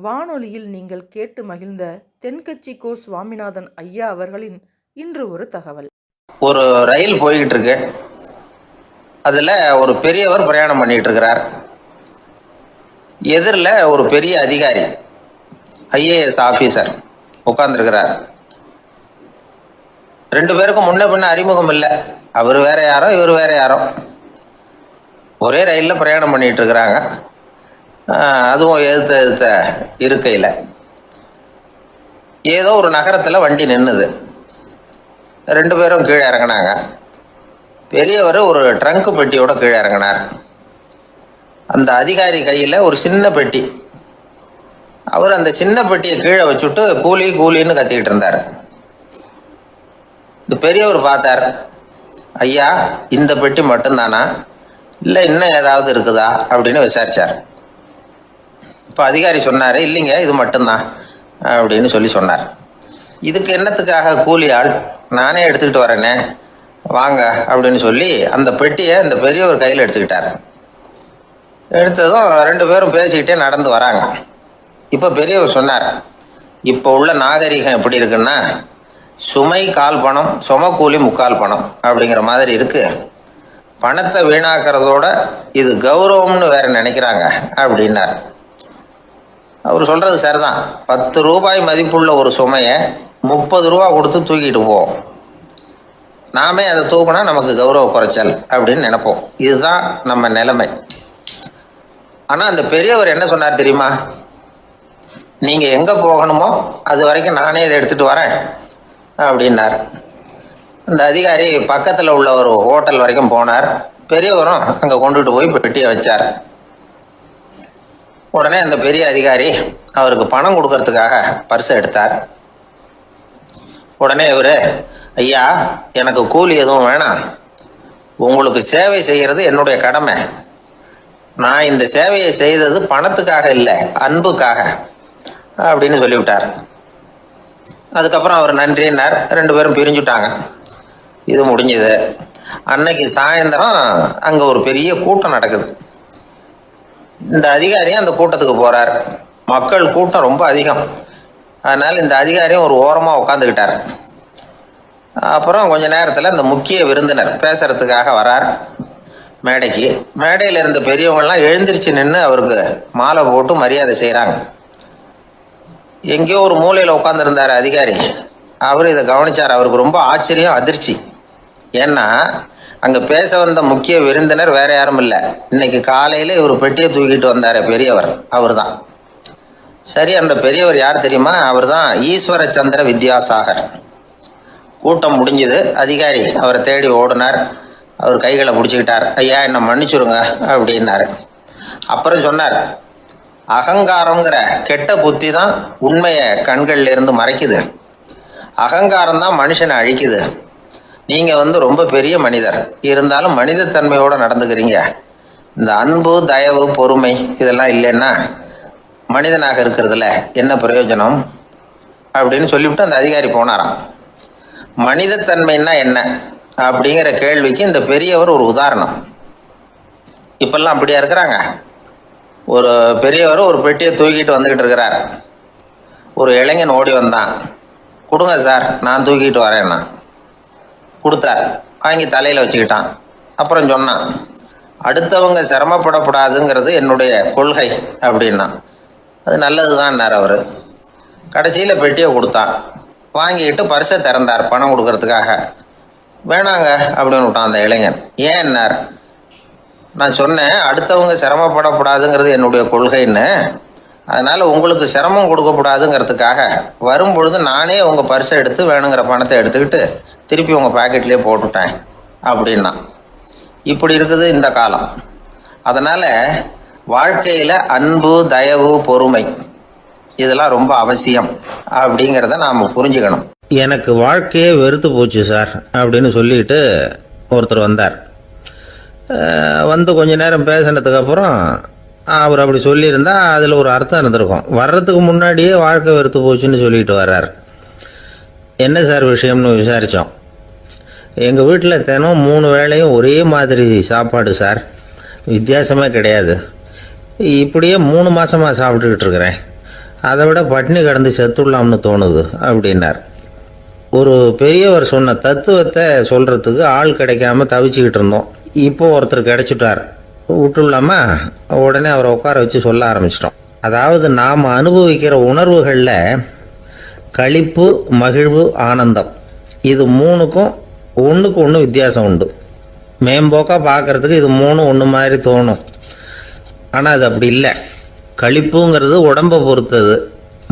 வானொலியில் நீங்கள் கேட்டு மகிழ்ந்த தென்கட்சி கோ சுவாமிநாதன் ஐயா அவர்களின் இன்று ஒரு தகவல். ஒரு ரயில் போய்கிட்டு இருக்கு. அதில் ஒரு பெரியவர் பிரயாணம் பண்ணிட்டு இருக்கிறார். எதிரில் ஒரு பெரிய அதிகாரி, ஐஏஎஸ் ஆஃபீஸர் உட்கார்ந்துருக்கிறார். ரெண்டு பேருக்கும் முன்ன பின்ன அறிமுகம் இல்லை. அவர் வேற யாரோ, இவர் வேற யாரோ. ஒரே ரயிலில் பிரயாணம் பண்ணிட்டு இருக்கிறாங்க. அதுவும் எதிர்த்த இருக்கையில் ஏதோ ஒரு நகரத்தில் வண்டி நின்றுது. ரெண்டு பேரும் கீழே இறங்கினாங்க. பெரியவர் ஒரு ட்ரங்க் பெட்டியோட கீழே இறங்கினார். அந்த அதிகாரி கையில் ஒரு சின்ன பெட்டி. அவர் அந்த சின்ன பெட்டியை கீழே வச்சுட்டு கூலி கூலின்னு கத்திக்கிட்டு இருந்தார். இந்த பெரியவர் பார்த்தார். ஐயா, இந்த பெட்டி மட்டும்தானா, இல்லை இன்னும் ஏதாவது இருக்குதா அப்படின்னு விசாரிச்சார். இப்போ அதிகாரி சொன்னார், இல்லைங்க இது மட்டும்தான் அப்படின்னு சொன்னார். இதுக்கு என்னத்துக்காக கூலி ஆள், நானே எடுத்துக்கிட்டு வரேனே, வாங்க அப்படின்னு சொல்லி அந்த பெட்டியை இந்த பெரியவர் கையில் எடுத்துக்கிட்டார். எடுத்ததும் ரெண்டு பேரும் பேசிக்கிட்டே நடந்து வராங்க. இப்போ பெரியவர் சொன்னார், இப்போ உள்ள நாகரிகம் எப்படி இருக்குன்னா, சுமை கால் பணம், சுமக்கூலி முக்கால் பணம் அப்படிங்கிற மாதிரி இருக்கு. பணத்தை வீணாக்கிறதோட இது கௌரவம்னு வேற நினைக்கிறாங்க அப்படின்னார். அவர் சொல்கிறது சரிதான். 10 ரூபாய் மதிப்புள்ள ஒரு சுமையை 30 ரூபா கொடுத்து தூக்கிட்டு போவோம். நாமே அதை தூக்கினா நமக்கு கௌரவ குறைச்சல் அப்படின்னு நினைப்போம். இதுதான் நம்ம நிலைமை. ஆனால் அந்த பெரியவர் என்ன சொன்னார் தெரியுமா? நீங்கள் எங்கே போகணுமோ அது வரைக்கும் நானே இதை எடுத்துகிட்டு வரேன் அப்படின்னார். அந்த அதிகாரி பக்கத்தில் உள்ள ஒரு ஹோட்டல் வரைக்கும் போனார். பெரியவரும் அங்கே கொண்டுட்டு போய் பெட்டியை வச்சார். உடனே அந்த பெரிய அதிகாரி அவருக்கு பணம் கொடுக்கறதுக்காக பர்ஸை எடுத்தார். உடனே இவர், ஐயா எனக்கு கூலி எதுவும் வேணாம், உங்களுக்கு சேவை செய்கிறது என்னுடைய கடமை. நான் இந்த சேவையை செய்தது பணத்துக்காக இல்லை, அன்புக்காக அப்படின்னு சொல்லிவிட்டார். அதுக்கப்புறம் அவர் நன்றினார். ரெண்டு பேரும் பிரிஞ்சுட்டாங்க. இது முடிஞ்சது. அன்னைக்கு சாயந்தரம் அங்கே ஒரு பெரிய கூட்டம் நடக்குது. இந்த அதிகாரியும் அந்த கூட்டத்துக்கு போகிறார். மக்கள் கூட்டம் ரொம்ப அதிகம். அதனால் இந்த அதிகாரியும் ஒரு ஓரமாக உட்காந்துக்கிட்டார். அப்புறம் கொஞ்ச நேரத்தில் இந்த முக்கிய விருந்தினர் பேசுறதுக்காக வரார் மேடைக்கு. மேடையில் இருந்த பெரியவங்கள்லாம் எழுந்திரிச்சு நின்று அவருக்கு மாலை போட்டு மரியாதை செய்கிறாங்க. எங்கேயோ ஒரு மூலையில் உட்காந்துருந்தார் அதிகாரி. அவர் இதை கவனித்தார். அவருக்கு ரொம்ப ஆச்சரியம், அதிர்ச்சி. ஏன்னா அங்கே பேச வந்த முக்கிய விருந்தினர் வேற யாரும் இல்லை, இன்னைக்கு காலையில் இவர் பெட்டியை தூக்கிட்டு வந்தார் பெரியவர், அவர் தான். சரி, அந்த பெரியவர் யார் தெரியுமா? அவர் தான் ஈஸ்வர சந்திர வித்யாசாகர். கூட்டம் முடிஞ்சது. அதிகாரி அவரை தேடி ஓடினார். அவர் கைகளை பிடிச்சிக்கிட்டார். ஐயா என்னை மன்னிச்சுருங்க அப்படின்னாரு. அப்புறம் சொன்னார், அகங்காரங்கிற கெட்ட புத்தி தான் உண்மையை கண்கள்ல இருந்து மறைக்குது. அகங்காரம் தான் மனுஷனை அழிக்குது. நீங்கள் ரொம்ப பெரிய மனிதர், இருந்தாலும் மனிதத்தன்மையோடு நடந்துக்கிறீங்க. இந்த அன்பு, தயவு, பொறுமை இதெல்லாம் இல்லைன்னா மனிதனாக இருக்கிறதுல என்ன பிரயோஜனம் அப்படின்னு சொல்லிவிட்டு அந்த அதிகாரி போனாராம். மனிதத்தன்மைன்னா என்ன அப்படிங்கிற கேள்விக்கு இந்த பெரியவர் ஒரு உதாரணம். இப்பெல்லாம் அப்படியா இருக்கிறாங்க? ஒரு பெரியவர் ஒரு பெட்டியை தூக்கிட்டு வந்துக்கிட்டு இருக்கிறார். ஒரு இளைஞன் ஓடி வந்தான். கொடுங்க சார், நான் தூக்கிட்டு வரேன்னா. கொடுத்தார். வாங்கி தலையில் வச்சுக்கிட்டான். அப்புறம் சொன்னான், அடுத்தவங்க சிரமப்படக்கூடாதுங்கிறது என்னுடைய கொள்கை அப்படின்னா. அது நல்லது தான்னார் அவர். கடைசியில் பெட்டியை கொடுத்தான். வாங்கிக்கிட்டு பர்ஸை திறந்தார் பணம் கொடுக்கறதுக்காக. வேணாங்க அப்படின்னு விட்டான் அந்த இளைஞன். ஏன்னார், நான் சொன்னேன் அடுத்தவங்க சிரமப்படக்கூடாதுங்கிறது என்னுடைய கொள்கைன்னு. அதனால் உங்களுக்கு சிரமம் கொடுக்கக்கூடாதுங்கிறதுக்காக வரும்பொழுது நானே உங்கள் பர்ஸை எடுத்து வேணுங்கிற பணத்தை எடுத்துக்கிட்டு திருப்பி உங்கள் பாக்கெட்லேயே போட்டுட்டேன் அப்படின்னா. இப்படி இருக்குது இந்த காலம். அதனால் வாழ்க்கையில் அன்பு, தயவு, பொறுமை இதெல்லாம் ரொம்ப அவசியம் அப்படிங்கிறத நாம் புரிஞ்சுக்கணும். எனக்கு வாழ்க்கையே வெறுத்து போச்சு சார் அப்படின்னு சொல்லிட்டு ஒருத்தர் வந்தார். வந்து கொஞ்ச நேரம் பேசினதுக்கப்புறம் அவர் அப்படி சொல்லியிருந்தா அதில் ஒரு அர்த்தம் இருந்திருக்கும். வர்றதுக்கு முன்னாடியே வாழ்க்கை வெறுத்து போச்சுன்னு சொல்லிட்டு வர்றார். என்ன சார் விஷயம்னு விசாரித்தோம். எங்கள் வீட்டில் தினம் 3 வேளையும் ஒரே மாதிரி சாப்பாடு சார், வித்தியாசமே கிடையாது. இப்படியே 3 மாதமாக சாப்பிட்டுக்கிட்டு இருக்கிறேன். அதை விட பட்டினி கிடந்து செத்துடலாம்னு தோணுது அப்படின்னார். ஒரு பெரியவர் சொன்ன தத்துவத்தை சொல்கிறதுக்கு ஆள் கிடைக்காம தவிச்சுக்கிட்டு இருந்தோம். இப்போ ஒருத்தர் கிடைச்சிட்டார், விட்டுலாமா? உடனே அவரை உட்கார வச்சு சொல்ல ஆரம்பிச்சிட்டோம். அதாவது நாம் அனுபவிக்கிற உணர்வுகளில் களிப்பு, மகிழ்வு, ஆனந்தம் இது மூணுக்கும் ஒன்றுக்கு ஒன்று வித்தியாசம் உண்டு. மேம்போக்காக பார்க்குறதுக்கு இது மூணும் ஒன்று மாதிரி தோணும், ஆனால் அது அப்படி இல்லை. களிப்புங்கிறது உடம்பை பொறுத்தது,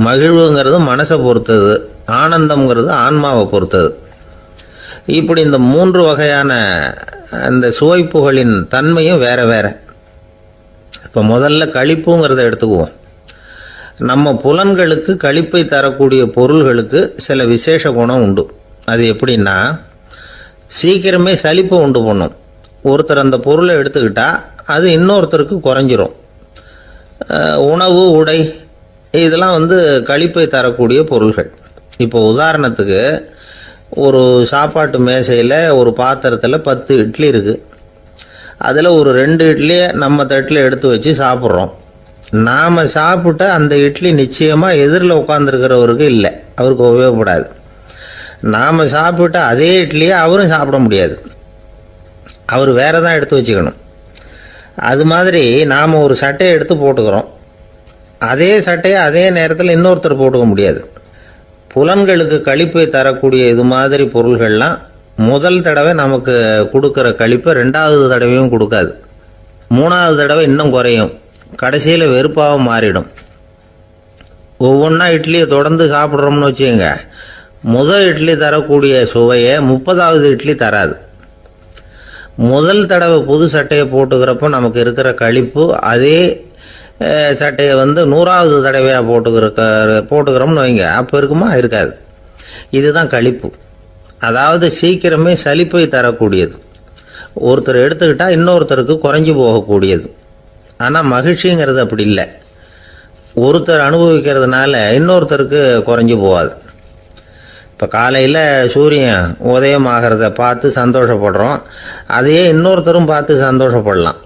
மகிழ்வுங்கிறது மனசை பொறுத்தது, ஆனந்தம்ங்கிறது ஆன்மாவை பொறுத்தது. இப்படி இந்த 3 வகையான அந்த சுவைப்புகளின் தன்மையும் வேற வேற. இப்போ முதல்ல களிப்புங்கிறத எடுத்துக்குவோம். நம்ம புலன்களுக்கு களிப்பை தரக்கூடிய பொருள்களுக்கு சில விசேஷ குணம் உண்டு. அது எப்படின்னா, சீக்கிரமே சலிப்பை உண்டு பண்ணும். ஒருத்தர் அந்த பொருளை எடுத்துக்கிட்டா அது இன்னொருத்தருக்கு குறைஞ்சிரும். உணவு, உடை இதெல்லாம் களிப்பை தரக்கூடிய பொருள்கள். இப்போ உதாரணத்துக்கு, ஒரு சாப்பாட்டு மேசையில் ஒரு பாத்திரத்தில் 10 இட்லி இருக்குது. அதில் ஒரு 2 இட்லியை நம்ம தட்டில் எடுத்து வச்சு சாப்பிட்றோம். நாம் சாப்பிட்ட அந்த இட்லி நிச்சயமாக எதிரில் உட்காந்துருக்கிறவருக்கு இல்லை, அவருக்கு உபயோகப்படாது. நாம் சாப்பிட்ட அதே இட்லியை அவரும் சாப்பிட முடியாது, அவர் வேற தான் எடுத்து வச்சுக்கணும். அது மாதிரி நாம் ஒரு சட்டையை எடுத்து போட்டுக்கிறோம், அதே சட்டையை அதே நேரத்தில் இன்னொருத்தர் போட்டுக்க முடியாது. புலன்களுக்கு களிப்பை தரக்கூடிய இது மாதிரி பொருள்கள்லாம் முதல் தடவை நமக்கு கொடுக்குற களிப்பை 2வது தடவையும் கொடுக்காது, 3வது தடவை இன்னும் குறையும், கடைசியில் வெறுப்பாக மாறிடும். ஒவ்வொன்றா இட்லியை தொடர்ந்து சாப்பிட்றோம்னு வச்சுக்கோங்க, முதல் இட்லி தரக்கூடிய சுவையை 30வது இட்லி தராது. முதல் தடவை புது சட்டையை போட்டுக்கிறப்போ நமக்கு இருக்கிற களிப்பு அதே சட்டையை 100வது தடவையாக போட்டுக்கிறோம்னு வைங்க, அப்போ இருக்குமா? இருக்காது. இதுதான் களிப்பு. அதாவது சீக்கிரமே சலிப்பை தரக்கூடியது. ஒருத்தர் எடுத்துக்கிட்டால் இன்னொருத்தருக்கு குறைஞ்சி போகக்கூடியது. ஆனால் மகிழ்ச்சிங்கிறது அப்படி இல்லை. ஒருத்தர் அனுபவிக்கிறதுனால இன்னொருத்தருக்கு குறைஞ்சி போகாது. இப்போ காலையில் சூரியன் உதயம் ஆகிறத பார்த்து சந்தோஷப்படுறோம், அதையே இன்னொருத்தரும் பார்த்து சந்தோஷப்படலாம்.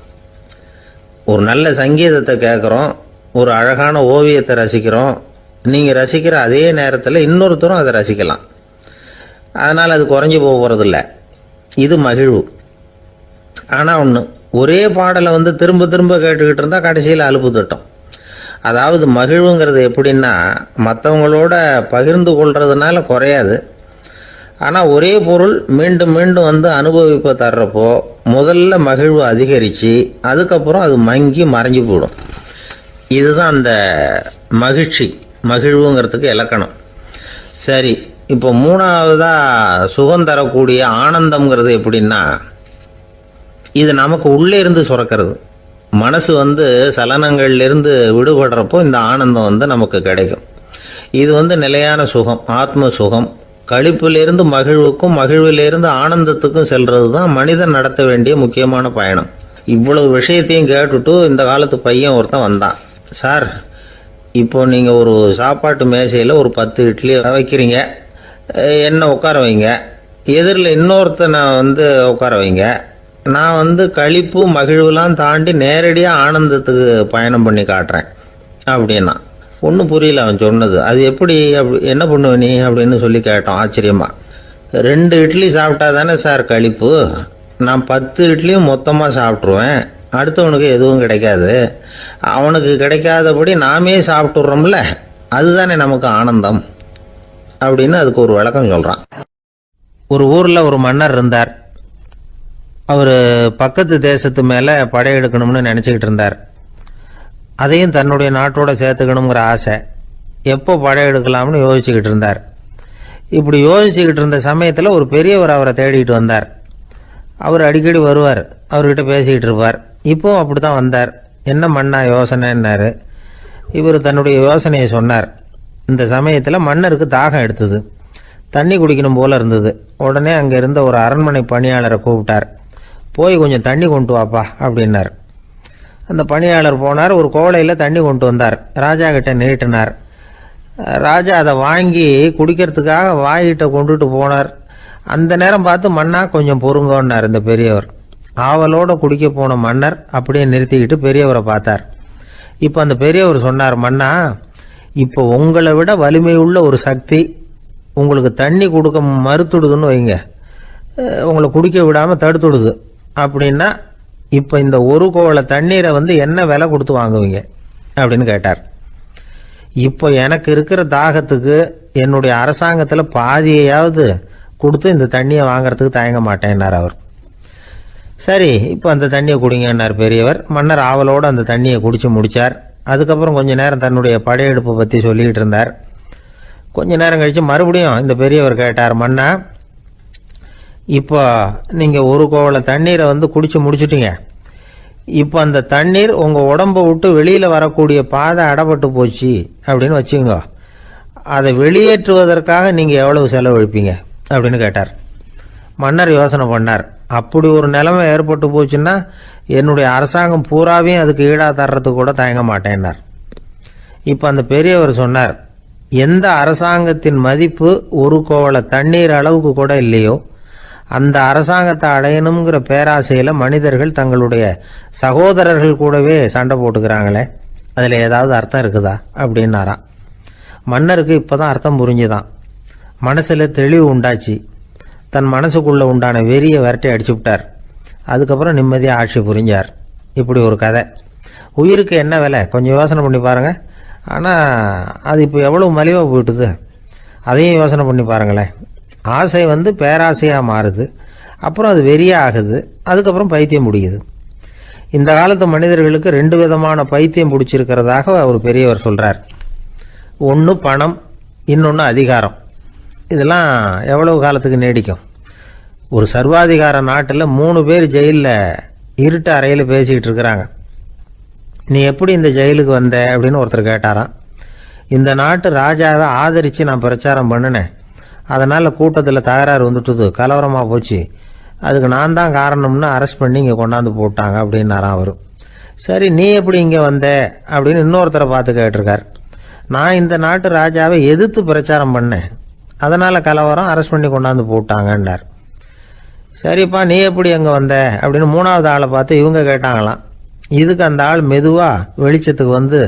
ஒரு நல்ல சங்கீதத்தை கேட்குறோம், ஒரு அழகான ஓவியத்தை ரசிக்கிறோம், நீங்கள் ரசிக்கிற அதே நேரத்தில் இன்னொருத்தரும் அதை ரசிக்கலாம். அதனால் அது குறைஞ்சி போகிறதில்ல. இது மகிழ்வு. ஆனால் ஒன்று, ஒரே பாடலை திரும்ப திரும்ப கேட்டுக்கிட்டு இருந்தால் கடைசியில் அலுப்பு தட்டும். அதாவது மகிழ்வுங்கிறது எப்படின்னா, மற்றவங்களோட பகிர்ந்து கொள்றதுனால குறையாது. ஆனால் ஒரே பொருள் மீண்டும் மீண்டும் அனுபவிப்பை தர்றப்போ முதல்ல மகிழ்வு அதிகரித்து அதுக்கப்புறம் அது மங்கி மறைஞ்சு போயிடும். இதுதான் அந்த மகிழ்வுங்கிறதுக்கு இலக்கணம். சரி, இப்போ 3வதாக சுகம் தரக்கூடிய ஆனந்தம்ங்கிறது எப்படின்னா, இது நமக்கு உள்ளே இருந்து சுரக்கிறது. மனசு சலனங்கள்லேருந்து விடுபடுறப்போ இந்த ஆனந்தம் நமக்கு கிடைக்கும். இது நிலையான சுகம், ஆத்ம சுகம். களிப்பிலிருந்து மகிழ்வுக்கும், மகிழ்விலிருந்து ஆனந்தத்துக்கும் செல்றது தான் மனிதன் நடத்த வேண்டிய முக்கியமான பயணம். இவ்வளவு விஷயத்தையும் கேட்டுட்டு இந்த காலத்து பையன் ஒருத்தன் வந்தான். சார், இப்போ நீங்கள் ஒரு சாப்பாட்டு மேசையில் ஒரு 10 இட்லி வைக்கிறீங்க, என்ன உட்கார வைங்க, எதிரில் இன்னொருத்தனை உட்கார வைங்க, நான் களிப்பு மகிழ்வுலாம் தாண்டி நேரடியாக ஆனந்தத்துக்கு பயணம் பண்ணி காட்டுறேன் அப்படின்னா. ஒன்றும் புரியல அவன் சொன்னது. அது எப்படி, என்ன பண்ணுவ நீ அப்படின்னு சொல்லி கேட்டோம் ஆச்சரியமா. 2 இட்லி சாப்பிட்டா தானே சார் களிப்பு, நான் 10 இட்லியும் மொத்தமாக சாப்பிட்ருவேன், அடுத்தவனுக்கு எதுவும் கிடைக்காது, அவனுக்கு கிடைக்காதபடி நாமே சாப்பிட்டுடுறோம்ல, அதுதானே நமக்கு ஆனந்தம் அப்படின்னு அதுக்கு ஒரு விளக்கம் சொல்கிறான். ஒரு ஊரில் ஒரு மன்னர் இருந்தார். அவர் பக்கத்து தேசத்து மேலே படையெடுக்கணும்னு நினச்சிக்கிட்டு இருந்தார். அதையும் தன்னுடைய நாட்டோட சேர்த்துக்கணுங்கிற ஆசை. எப்போ படையெடுக்கலாம்னு யோசிச்சுக்கிட்டு இருந்தார். இப்படி யோசிச்சுக்கிட்டு இருந்த சமயத்தில் ஒரு பெரியவர் அவரை தேடிட்டு வந்தார். அவர் அடிக்கடி வருவார், அவர்கிட்ட பேசிக்கிட்டு இருப்பார். இப்போவும் அப்படி தான் வந்தார். என்ன மன்னா யோசனைன்னாரு. இவர் தன்னுடைய யோசனையை சொன்னார். இந்த சமயத்தில் மன்னருக்கு தாகம் எடுத்தது, தண்ணி குடிக்கணும் போல இருந்தது. உடனே அங்கே இருந்த ஒரு அரண்மனை பணியாளரை கூப்பிட்டார். போய் கொஞ்சம் தண்ணி கொண்டு வாப்பா அப்படின்னார். அந்த பணியாளர் போனார், ஒரு கோலையில் தண்ணி கொண்டு வந்தார், ராஜா கிட்ட நீட்டினார். ராஜா அதை வாங்கி குடிக்கிறதுக்காக வாயிட்ட கொண்டுட்டு போனார். அந்த நேரம் பார்த்து, மன்னா கொஞ்சம் பொறுங்கன்னார் இந்த பெரியவர். ஆவலோட குடிக்க போன மன்னர் அப்படியே நிறுத்திக்கிட்டு பெரியவரை பார்த்தார். இப்போ அந்த பெரியவர் சொன்னார், மன்னா இப்போ உங்களை விட வலிமையுள்ள ஒரு சக்தி உங்களுக்கு தண்ணி கொடுக்க மறுத்துடுதுன்னு வைங்க, உங்களை குடிக்க விடாமல் தடுத்துடுது அப்படின்னா இப்போ இந்த ஒரு கோவளை தண்ணீரை என்ன விலை கொடுத்து வாங்குவீங்க அப்படின்னு கேட்டார். இப்போ எனக்கு இருக்கிற தாகத்துக்கு என்னுடைய அரசாங்கத்தில் பாதியையாவது கொடுத்து இந்த தண்ணியை வாங்குறதுக்கு தயங்க மாட்டேன்னார் அவர். சரி, இப்போ அந்த தண்ணியை குடிங்கன்னார் பெரியவர். மன்னர் ஆவலோடு அந்த தண்ணியை குடிச்சு முடித்தார். அதுக்கப்புறம் கொஞ்ச நேரம் தன்னுடைய படையெடுப்பை பற்றி சொல்லிக்கிட்டு இருந்தார். கொஞ்ச நேரம் கழித்து மறுபடியும் இந்த பெரியவர் கேட்டார், மன்னா இப்போ நீங்கள் ஒரு கோவளை தண்ணீரை குடிச்சு முடிச்சுட்டீங்க. இப்போ அந்த தண்ணீர் உங்கள் உடம்பை விட்டு வெளியில் வரக்கூடிய பாதை அடப்பட்டு போச்சு அப்படின்னு வச்சுங்க, அதை வெளியேற்றுவதற்காக நீங்கள் எவ்வளவு செலவழிப்பீங்க அப்படின்னு கேட்டார். மன்னர் யோசனை பண்ணார். அப்படி ஒரு நிலைமை ஏற்பட்டு போச்சுன்னா என்னுடைய அரசாங்கம் பூராவையும் அதுக்கு ஈடாக தர்றதுக்கு கூட தயங்க மாட்டேன்னார். இப்போ அந்த பெரியவர் சொன்னார், எந்த அரசாங்கத்தின் மதிப்பு ஒரு கோவளை தண்ணீர் அளவுக்கு கூட இல்லையோ அந்த அரசாங்கத்தை அடையணுங்கிற பேராசையில் மனிதர்கள் தங்களுடைய சகோதரர்கள் கூடவே சண்டை போட்டுக்கிறாங்களே, அதில் ஏதாவது அர்த்தம் இருக்குதா அப்படின்னாராம். மன்னருக்கு இப்போதான் அர்த்தம் புரிஞ்சுதான். மனசில் தெளிவு உண்டாச்சு. தன் மனசுக்குள்ளே உண்டான வெறியை விரட்டி அடிச்சு விட்டார். அதுக்கப்புறம் நிம்மதியாக ஆட்சி புரிஞ்சார். இப்படி ஒரு கதை. உயிருக்கு என்ன விலை கொஞ்சம் யோசனை பண்ணி பாருங்கள். ஆனால் அது இப்போ எவ்வளோ மலிவாக போயிட்டுது, அதையும் யோசனை பண்ணி பாருங்களேன். ஆசை பேராசையாக மாறுது, அப்புறம் அது வெறியாக ஆகுது, அதுக்கப்புறம் பைத்தியம் முடியுது. இந்த காலத்து மனிதர்களுக்கு 2 விதமான பைத்தியம் பிடிச்சிருக்கிறதாக ஒரு பெரியவர் சொல்கிறார். ஒன்று பணம், இன்னொன்று அதிகாரம். இதெல்லாம் எவ்வளவு காலத்துக்கு நீடிக்கும்? ஒரு சர்வாதிகார நாட்டில் 3 பேர் ஜெயிலில் இருட்டு அறையில் பேசிக்கிட்டு இருக்கிறாங்க. நீ எப்படி இந்த ஜெயிலுக்கு வந்த அப்படின்னு ஒருத்தர் கேட்டாராம். இந்த நாட்டு ராஜாவை ஆதரித்து நான் பிரச்சாரம் பண்ணினேன், அதனால் கூட்டத்தில் தகராறு வந்துட்டுது, கலவரமாக போச்சு, அதுக்கு நான் தான் காரணம்னு அரெஸ்ட் பண்ணி இங்கே கொண்டாந்து போட்டாங்க அப்படின்னாராம் அவர். சரி, நீ எப்படி இங்கே வந்த அப்படின்னு இன்னொருத்தரை பார்த்து கேட்டிருக்கார். நான் இந்த நாட்டு ராஜாவை எதிர்த்து பிரச்சாரம் பண்ணேன், அதனால் கலவரம், அரெஸ்ட் பண்ணி கொண்டாந்து போட்டாங்கன்னார். சரிப்பா, நீ எப்படி அங்கே வந்த அப்படின்னு 3வது ஆளை பார்த்து இவங்க கேட்டாங்களாம். இதுக்கு அந்த ஆள் மெதுவாக வெளிச்சத்துக்கு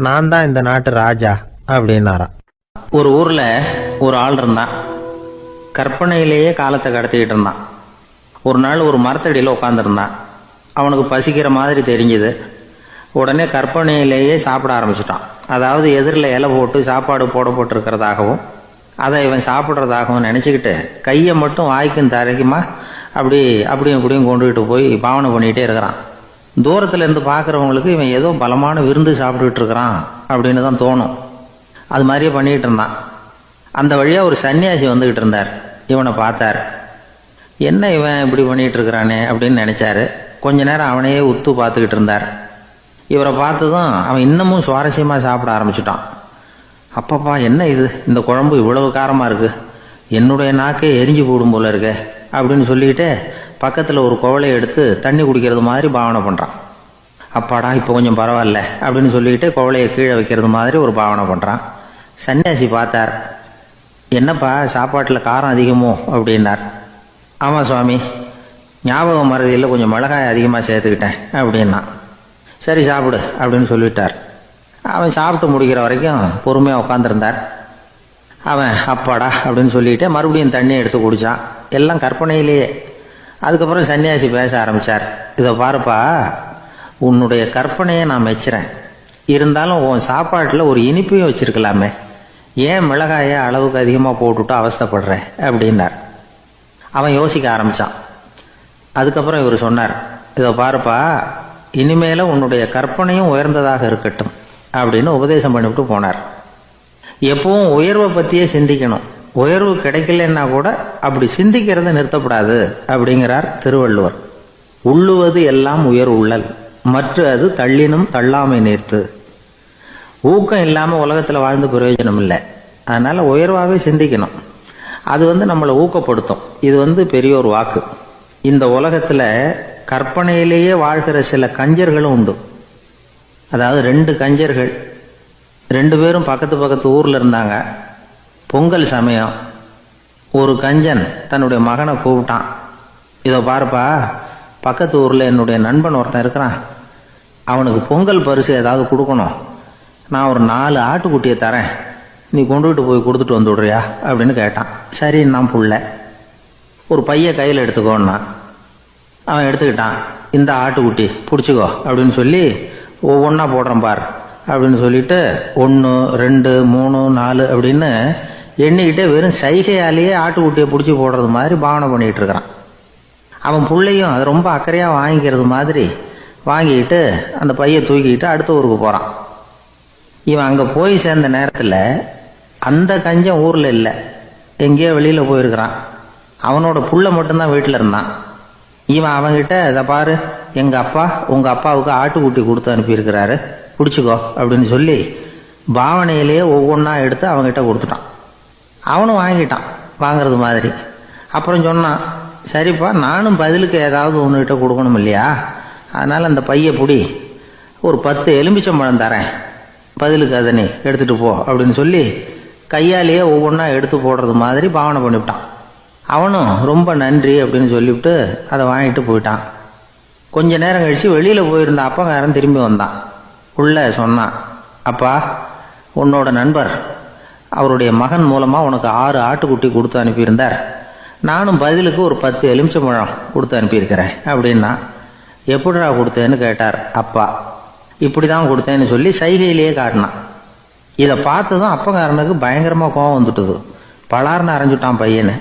நான் தான் இந்த நாட்டு ராஜா அப்படின்னாராம். ஒரு ஊரில் ஒரு ஆள் இருந்தான். கற்பனையிலேயே காலத்தை கடத்திக்கிட்டு இருந்தான். ஒரு நாள் ஒரு மரத்தடியில் உட்காந்துருந்தான். அவனுக்கு பசிக்கிற மாதிரி தெரிஞ்சுது. உடனே கற்பனையிலேயே சாப்பிட ஆரம்பிச்சிட்டான். அதாவது எதிரில் இலை போட்டு சாப்பாடு போடப்பட்டிருக்கிறதாகவும் அதை இவன் சாப்பிட்றதாகவும் நினச்சிக்கிட்டு கையை மட்டும் வாய்க்கும் தரைக்குமா அப்படியும் இப்படியும் கொண்டுகிட்டு போய் பாவனை பண்ணிகிட்டே இருக்கிறான். தூரத்தில் இருந்து பார்க்குறவங்களுக்கு இவன் ஏதோ பலமான விருந்து சாப்பிட்டுக்கிட்டு இருக்கிறான் அப்படின்னு தான் தோணும். அது மாதிரியே பண்ணிக்கிட்டு இருந்தான். அந்த வழியாக ஒரு சன்னியாசி வந்துக்கிட்டு இருந்தார். இவனை பார்த்தார். என்ன இவன் இப்படி பண்ணிகிட்டு இருக்கிறானே அப்படின்னு நினச்சாரு. கொஞ்ச நேரம் அவனையே உத்து பார்த்துக்கிட்டு இருந்தார். இவரை பார்த்ததும் அவன் இன்னமும் சுவாரஸ்யமாக சாப்பிட ஆரம்பிச்சிட்டான். அப்பப்பா, என்ன இது, இந்த குழம்பு இவ்வளவு காரமாக இருக்குது, என்னுடைய நாக்கே எரிஞ்சு போடும் போல இருக்கு அப்படின்னு சொல்லிட்டு பக்கத்தில் ஒரு குவளையை எடுத்து தண்ணி குடிக்கிறது மாதிரி பாவனை பண்ணுறான். அப்பாடா, இப்போ கொஞ்சம் பரவாயில்ல அப்படின்னு சொல்லிட்டு குவளையை கீழே வைக்கிறது மாதிரி ஒரு பாவனை பண்ணுறான். சன்னியாசி பார்த்தார். என்னப்பா, சாப்பாட்டில் காரம் அதிகமோ அப்படின்னார். ஆமாம் சுவாமி, ஞாபகம் மறதியில் கொஞ்சம் மிளகாய் அதிகமாக சேர்த்துக்கிட்டேன் அப்படின்னா. சரி சாப்பிடு அப்படின்னு சொல்லிட்டார். அவன் சாப்பிட்டு முடிக்கிற வரைக்கும் பொறுமையாக உட்காந்துருந்தார். அவன் அப்பாடா அப்படின்னு சொல்லிட்டு மறுபடியும் தண்ணியை எடுத்து குடித்தான். எல்லாம் கற்பனையிலேயே. அதுக்கப்புறம் சன்னியாசி பேச ஆரம்பித்தார். இதை பாருப்பா, உன்னுடைய கற்பனையை நான் மெச்சுறேன், இருந்தாலும் உன் சாப்பாட்டில் ஒரு இனிப்பையும் வச்சிருக்கலாமே, ஏன் மிளகாயை அளவுக்கு அதிகமாக போட்டுவிட்டு அவஸ்தைப்படுறேன் அப்படின்னார். அவன் யோசிக்க ஆரம்பித்தான். அதுக்கப்புறம் இவர் சொன்னார், இதை பாருப்பா, இனிமேல உன்னுடைய கற்பனையும் உயர்ந்ததாக இருக்கட்டும் அப்படின்னு உபதேசம் பண்ணிவிட்டு போனார். எப்பவும் உயர்வை பற்றியே சிந்திக்கணும். உயர்வு கிடைக்கலன்னா கூட அப்படி சிந்திக்கிறத நிறுத்தப்படாது அப்படிங்கிறார் திருவள்ளுவர். உள்ளுவது எல்லாம் உயர் உள்ளல், மற்ற அது தள்ளினும் தள்ளாமை நேர்த்து. ஊக்கம் இல்லாமல் உலகத்தில் வாழ்ந்து பிரயோஜனம் இல்லை. அதனால் உயர்வாகவே சிந்திக்கணும். அது நம்மளை ஊக்கப்படுத்தும். இது பெரியோர் வாக்கு. இந்த உலகத்தில் கற்பனையிலேயே வாழ்கிற சில கஞ்சர்களும் உண்டு. அதாவது 2 கஞ்சர்கள், 2 பேரும் பக்கத்து ஊரில் இருந்தாங்க. பொங்கல் சமயம் ஒரு கஞ்சன் தன்னுடைய மகனை கூப்பிட்டான். இதை பாருப்பா, பக்கத்து ஊரில் என்னுடைய நண்பன் ஒருத்தன் இருக்கிறான், அவனுக்கு பொங்கல் பரிசு ஏதாவது கொடுக்கணும், நான் ஒரு 4 ஆட்டுக்குட்டியை தரேன், நீ கொண்டுகிட்டு போய் கொடுத்துட்டு வந்து விட்றியா அப்படின்னு கேட்டான். சரி, நான் புள்ள ஒரு பைய கையில் எடுத்துக்கோன்னா அவன் எடுத்துக்கிட்டான். இந்த ஆட்டுக்குட்டி பிடிச்சிக்கோ அப்படின்னு சொல்லி ஒவ்வொன்றா போடுறேன் பார் அப்படின்னு சொல்லிட்டு 1 2 3 4 அப்படின்னு எண்ணிக்கிட்டே வெறும் சைகையாலேயே ஆட்டுக்குட்டியை பிடிச்சி போடுறது மாதிரி பாவனை பண்ணிகிட்டு இருக்கிறான். அவன் பிள்ளையும் அதை ரொம்ப அக்கறையாக வாங்கிக்கிறது மாதிரி வாங்கிக்கிட்டு அந்த பையை தூக்கிக்கிட்டு அடுத்த ஊருக்கு போகிறான். இவன் அங்கே போய் சேர்ந்த நேரத்தில் அந்த கஞ்சன் ஊரில் இல்லை, எங்கேயோ வெளியில் போயிருக்கிறான். அவனோட புள்ள மட்டும்தான் வீட்டில் இருந்தான். இவன் அவன்கிட்ட, இதை பாரு, எங்கள் அப்பா உங்கள் அப்பாவுக்கு ஆட்டுக்குட்டி கொடுத்து அனுப்பியிருக்கிறாரு, பிடிச்சிக்கோ அப்படின்னு சொல்லி பாவனையிலேயே ஒவ்வொன்றா எடுத்து அவங்ககிட்ட கொடுத்துட்டான். அவனும் வாங்கிட்டான் வாங்கிறது மாதிரி. அப்புறம் சொன்னான், சரிப்பா, நானும் பதிலுக்கு ஏதாவது ஒன்றுகிட்ட கொடுக்கணும் இல்லையா, அதனால் அந்த பையை பிடி, ஒரு 10 எலுமிச்சம்பழம் தரேன், பதிலுக்கு அதை நீ எடுத்துகிட்டு போ அப்படின்னு சொல்லி கையாலேயே ஒவ்வொன்றா எடுத்து போடுறது மாதிரி பாவனை பண்ணிவிட்டான். அவனும் ரொம்ப நன்றி அப்படின்னு சொல்லிவிட்டு அதை வாங்கிட்டு போயிட்டான். கொஞ்ச நேரம் கழித்து வெளியில் போயிருந்த அப்பங்காரன் திரும்பி வந்தான். உள்ள சொன்னான், அப்பா, உன்னோட நண்பர் அவருடைய மகன் மூலமாக உனக்கு 6 ஆட்டுக்குட்டி கொடுத்து அனுப்பியிருந்தார், நானும் பதிலுக்கு ஒரு 10 எலுமிச்சம்பழம் கொடுத்து அனுப்பியிருக்கிறேன் அப்படின்னா. எப்படிடா கொடுத்தேன்னு கேட்டார் அப்பா. இப்படி தான் கொடுத்தேன்னு சொல்லி சைகையிலேயே காட்டினான். இதை பார்த்ததும் அப்பங்காரனுக்கு பயங்கரமாக கோவம் வந்துட்டுது. பலார்னு அரைஞ்சுட்டான் பையனை.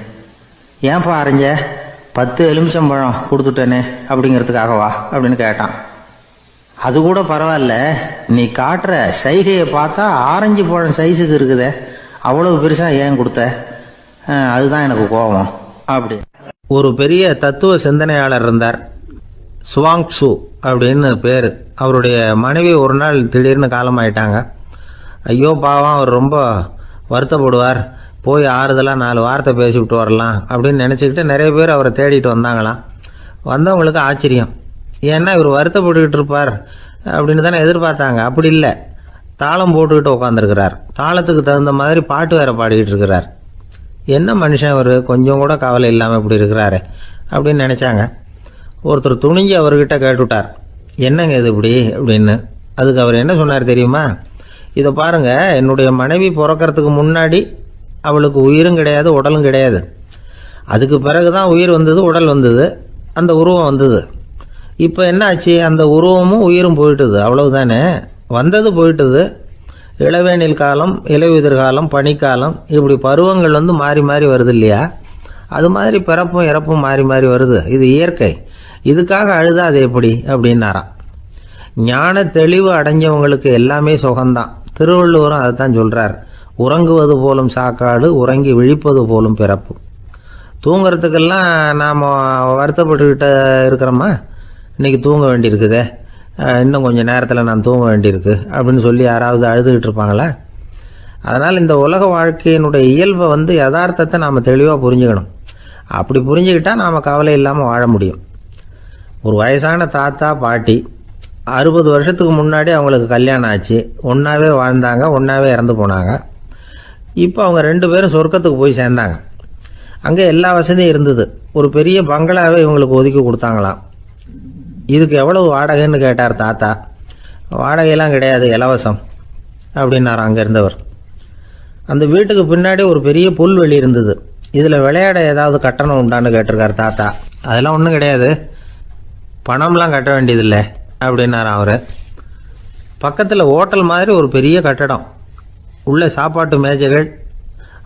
ஏன்பா அரைஞ்ச? 10 எலுமிச்சம்பழம் கொடுத்துட்டேனே அப்படிங்கிறதுக்காகவா அப்படின்னு கேட்டான். அது கூட பரவாயில்ல, நீ காட்டுற சைகையை பார்த்தா ஆரஞ்சு பழம் சைஸுக்கு இருக்குதே, அவ்வளவு பெருசாக ஏன் கொடுத்த? அதுதான் எனக்கு கோபம் அப்படி. ஒரு பெரிய தத்துவ சிந்தனையாளர் இருந்தார், சுவாங்சு அப்படின்னு பேர். அவருடைய மனைவி ஒரு நாள் திடீர்னு காலமாயிட்டாங்க. ஐயோ பாவம், அவர் ரொம்ப வருத்தப்படுவார், போய் ஆறுதலாக 4 வார்த்தை பேசிவிட்டு வரலாம் அப்படின்னு நினச்சிக்கிட்டு நிறைய பேர் அவரை தேடிட்டு வந்தாங்களாம். வந்தவங்களுக்கு ஆச்சரியம், ஏன்னா இவர் வருத்தப்பட்டுக்கிட்டு இருப்பார் அப்படின்னு தானே எதிர்பார்த்தாங்க. அப்படி இல்லை, தாளம் போட்டுக்கிட்டு உட்காந்துருக்கிறார், தாளத்துக்கு தகுந்த மாதிரி பாட்டு வேற பாடிக்கிட்டு இருக்கிறார். என்ன மனுஷன் அவர், கொஞ்சம் கூட கவலை இல்லாமல் இப்படி இருக்கிறாரு அப்படின்னு நினச்சாங்க. ஒருத்தர் துணிஞ்சு அவர்கிட்ட கேட்டுவிட்டார், என்னங்க இது இப்படி அப்படின்னு. அதுக்கு அவர் என்ன சொன்னார் தெரியுமா? இதை பாருங்க, என்னுடைய மனைவி பிறக்கிறதுக்கு முன்னாடி அவளுக்கு உயிரும் கிடையாது, உடலும் கிடையாது. அதுக்கு பிறகு தான் உயிர் வந்தது, உடல் வந்தது, அந்த உருவம் வந்தது. இப்போ என்ன ஆச்சு? அந்த உருவமும் உயிரும் போயிட்டுது, அவ்வளவுதானே. வந்தது போயிட்டுது. இளவேனில் காலம், இலையுதிர் காலம், பனிக்காலம், இப்படி பருவங்கள் மாறி மாறி வருது இல்லையா? அது மாதிரி பிறப்பும் இறப்பும் மாறி மாறி வருது, இது இயற்கை. இதுக்காக அழுதா அது எப்படி அப்படின்னாராம். ஞான தெளிவு அடைஞ்சவங்களுக்கு எல்லாமே சுகம்தான். திருவள்ளுவரும் அதை தான் சொல்கிறார், உறங்குவது போலும் சாக்காடு, உறங்கி விழிப்பது போலும் பிறப்பு. தூங்கிறதுக்கெல்லாம் நாம் வருத்தப்பட்டுக்கிட்ட இருக்கிறோமா? இன்றைக்கி தூங்க வேண்டியிருக்குதே, இன்னும் கொஞ்சம் நேரத்தில் நான் தூங்க வேண்டியிருக்கு அப்படின்னு சொல்லி யாராவது அழுதுகிட்டு இருப்பாங்களா? அதனால் இந்த உலக வாழ்க்கையினுடைய இயல்பை யதார்த்தத்தை நாம் தெளிவாக புரிஞ்சுக்கணும். அப்படி புரிஞ்சுக்கிட்டால் நாம் கவலை இல்லாமல் வாழ முடியும். ஒரு வயசான தாத்தா பாட்டி 60 வருஷத்துக்கு முன்னாடி அவங்களுக்கு கல்யாணம் ஆச்சு, ஒன்றாவே வாழ்ந்தாங்க, ஒன்றாவே இறந்து போனாங்க. இப்போ அவங்க 2 பேரும் சொர்க்கத்துக்கு போய் சேர்ந்தாங்க. அங்கே எல்லா வசதியும் இருந்தது. ஒரு பெரிய பங்களாவே இவங்களுக்கு ஒதுக்கி கொடுத்தாங்களாம். இதுக்கு எவ்வளவு வாடகைன்னு கேட்டார் தாத்தா. வாடகையெல்லாம் கிடையாது, இலவசம் அப்படின்னார் அங்கே இருந்தவர். அந்த வீட்டுக்கு பின்னாடி ஒரு பெரிய புல்வெளி இருந்தது. இதில் விளையாட ஏதாவது கட்டணம் உண்டான்னு கேட்டிருக்கார் தாத்தா. அதெல்லாம் ஒன்றும் கிடையாது, பணம்லாம் கட்ட வேண்டியதில்லை அப்படின்னார் அவர். பக்கத்தில் ஹோட்டல் மாதிரி ஒரு பெரிய கட்டடம், உள்ள சாப்பாட்டு மேஜைகள்,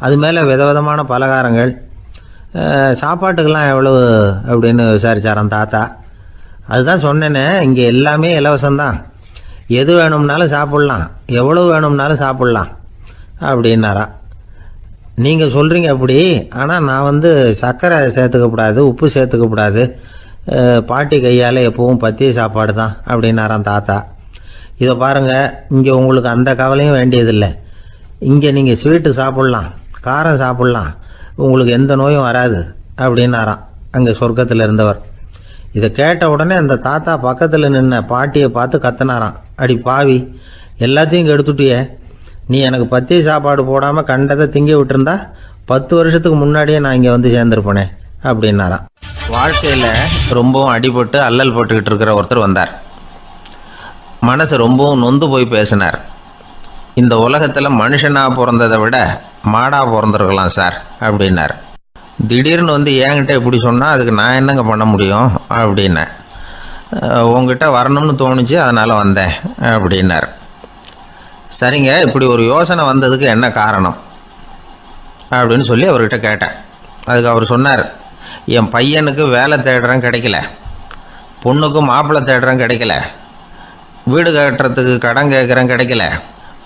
அது மேலே விதவிதமான பலகாரங்கள். சாப்பாட்டுக்கெல்லாம் எவ்வளவு அப்படின்னு விசாரிச்சாராம் தாத்தா. அதுதான் சொன்னேனே, இங்கே எல்லாமே இலவசம்தான், எது வேணும்னாலும் சாப்பிட்லாம், எவ்வளவு வேணும்னாலும் சாப்பிட்லாம் அப்படின்னாரா. நீங்கள் சொல்கிறீங்க அப்படி, ஆனால் நான் சர்க்கரை சேர்த்துக்கக்கூடாது, உப்பு சேர்த்துக்கக்கூடாது, பாட்டி கையால் எப்பவும் பத்திய சாப்பாடு தான் அப்படின்னாராம் தாத்தா. இதை பாருங்கள், இங்கே உங்களுக்கு அந்த கவலையும் வேண்டியதில்லை. இங்கே நீங்கள் ஸ்வீட்டு சாப்பிட்லாம், காரம் சாப்பிட்லாம், உங்களுக்கு எந்த நோயும் வராது அப்படின்னாராம் அங்கே சொர்க்கத்தில் இருந்தவர். இதை கேட்ட உடனே அந்த தாத்தா பக்கத்தில் நின்ன பாட்டியை பார்த்து கத்தினாராம், அடி பாவி, எல்லாத்தையும் கெடுத்துட்டியே, நீ எனக்கு பத்திய சாப்பாடு போடாமல் கண்டதை திங்க விட்டுருந்தா 10 வருஷத்துக்கு முன்னாடியே நான் இங்கே சேர்ந்துருப்பேனே அப்படின்னாராம். வாழ்க்கையில் ரொம்பவும் அடிபட்டு அல்லல் போட்டுக்கிட்டு இருக்கிற ஒருத்தர் வந்தார். மனசு ரொம்பவும் நொந்து போய் பேசினார். இந்த உலகத்தில் மனுஷனாக பிறந்ததை விட மாடாக பிறந்திருக்கலாம் சார் அப்படின்னார். திடீர்னு வந்து என்கிட்ட இப்படி சொன்னால் அதுக்கு நான் என்னங்க பண்ண முடியும் அப்படின்னேன். உங்ககிட்ட வரணும்னு தோணுச்சு, அதனால் வந்தேன் அப்படின்னார். சரிங்க, இப்படி ஒரு யோசனை வந்ததுக்கு என்ன காரணம் அப்படின்னு சொல்லி அவர்கிட்ட கேட்டேன். அதுக்கு அவர் சொன்னார், என் பையனுக்கு வேலை தேடுறேன் கிடைக்கல, பொண்ணுக்கு மாப்பிள்ளை தேடுறேன் கிடைக்கல, வீடு கட்டுறதுக்கு கடன் கேட்குறேன் கிடைக்கல,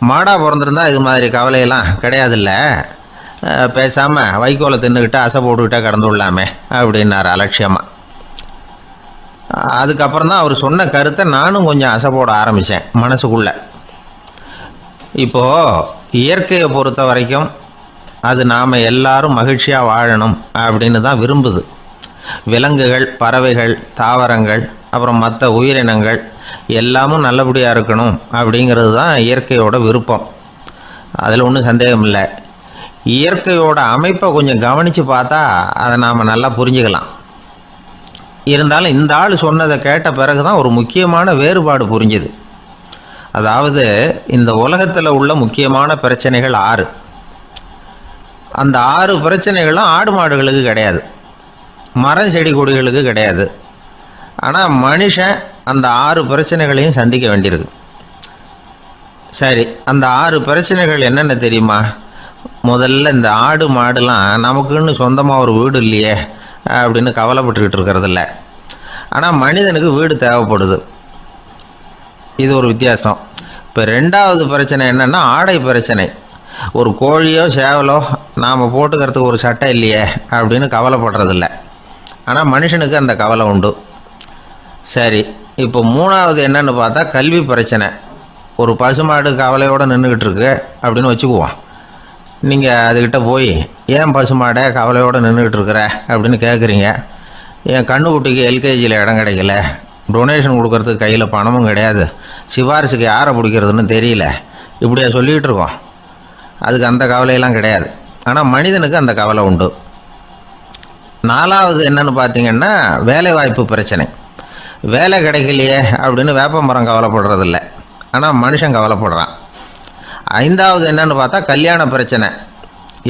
மாடாக பிறந்திருந்தா இது மாதிரி கவலையெல்லாம் கிடையாதுல்ல, பேசாமல் வைக்கோலை தின்னுக்கிட்டு அசை போட்டுக்கிட்டே கடந்து விடலாமே அப்படின்னார் அலட்சியமாக. அதுக்கப்புறம் தான் அவர் சொன்ன கருத்தை நானும் கொஞ்சம் அசை போட ஆரம்பித்தேன் மனசுக்குள்ளே. இப்போது இயற்கையை பொறுத்த வரைக்கும் அது நாம் எல்லாரும் மகிழ்ச்சியாக வாழணும் அப்படின்னு தான் விரும்புது. விலங்குகள், பறவைகள், தாவரங்கள், அப்புறம் மற்ற உயிரினங்கள் எல்லாமும் நல்லபடியாக இருக்கணும் அப்படிங்கிறது தான் இயற்கையோட விருப்பம். அதில் ஒன்றும் சந்தேகம் இல்லை. இயற்கையோட அமைப்பை கொஞ்சம் கவனித்து பார்த்தா அதை நாம் நல்லா புரிஞ்சுக்கலாம். இருந்தாலும் இந்த ஆள் சொன்னதை கேட்ட பிறகு தான் ஒரு முக்கியமான வேறுபாடு புரிஞ்சுது. அதாவது இந்த உலகத்தில் உள்ள முக்கியமான பிரச்சனைகள் 6. அந்த 6 பிரச்சனைகளும் ஆடு மாடுகளுக்கு கிடையாது, மரம் செடி கொடிகளுக்கு கிடையாது. ஆனால் மனுஷன் அந்த 6 பிரச்சனைகளையும் சந்திக்க வேண்டியிருக்கு. சரி, அந்த 6 பிரச்சனைகள் என்னென்ன தெரியுமா? முதல்ல இந்த ஆடு மாடுலாம் நமக்குன்னு சொந்தமாக ஒரு வீடு இல்லையே அப்படின்னு கவலைப்பட்டுக்கிட்டு இருக்கிறதில்ல. ஆனால் மனிதனுக்கு வீடு தேவைப்படுது. இது ஒரு வித்தியாசம். இப்போ 2வது பிரச்சனை என்னென்னா ஆடை பிரச்சனை. ஒரு கோழியோ சேவலோ நாம் போட்டுக்கிறதுக்கு ஒரு சட்டை இல்லையே அப்படின்னு கவலைப்படுறதில்ல. ஆனால் மனுஷனுக்கு அந்த கவலை உண்டு. சரி, இப்போ 3வது என்னன்னு பார்த்தா கல்வி பிரச்சனை. ஒரு பசுமாடு கவலையோடு நின்றுக்கிட்டு இருக்கு அப்படின்னு வச்சுக்குவோம். நீங்கள் அதுக்கிட்ட போய், ஏன் பசுமாடை கவலையோடு நின்றுக்கிட்டு இருக்கிற அப்படின்னு கேட்குறீங்க. என் கண்ணுக்குட்டிக்கு எல்கேஜியில் இடம் கிடைக்கல, டொனேஷன் கொடுக்கறதுக்கு கையில் பணமும் கிடையாது, சிபாரிசுக்கு யாரை பிடிக்கிறதுன்னு தெரியல, இப்படியா சொல்லிகிட்டு இருக்கோம். அதுக்கு அந்த கவலையெல்லாம் கிடையாது. ஆனால் மனிதனுக்கு அந்த கவலை உண்டு. 4வது என்னன்னு பார்த்தீங்கன்னா வேலை வாய்ப்பு பிரச்சனை. வேலை கிடைக்கலையே அப்படின்னு வேப்ப மரம் கவலைப்படுறதில்ல, ஆனால் மனுஷன் கவலைப்படுறான். 5வது என்னன்னு பார்த்தா கல்யாண பிரச்சனை.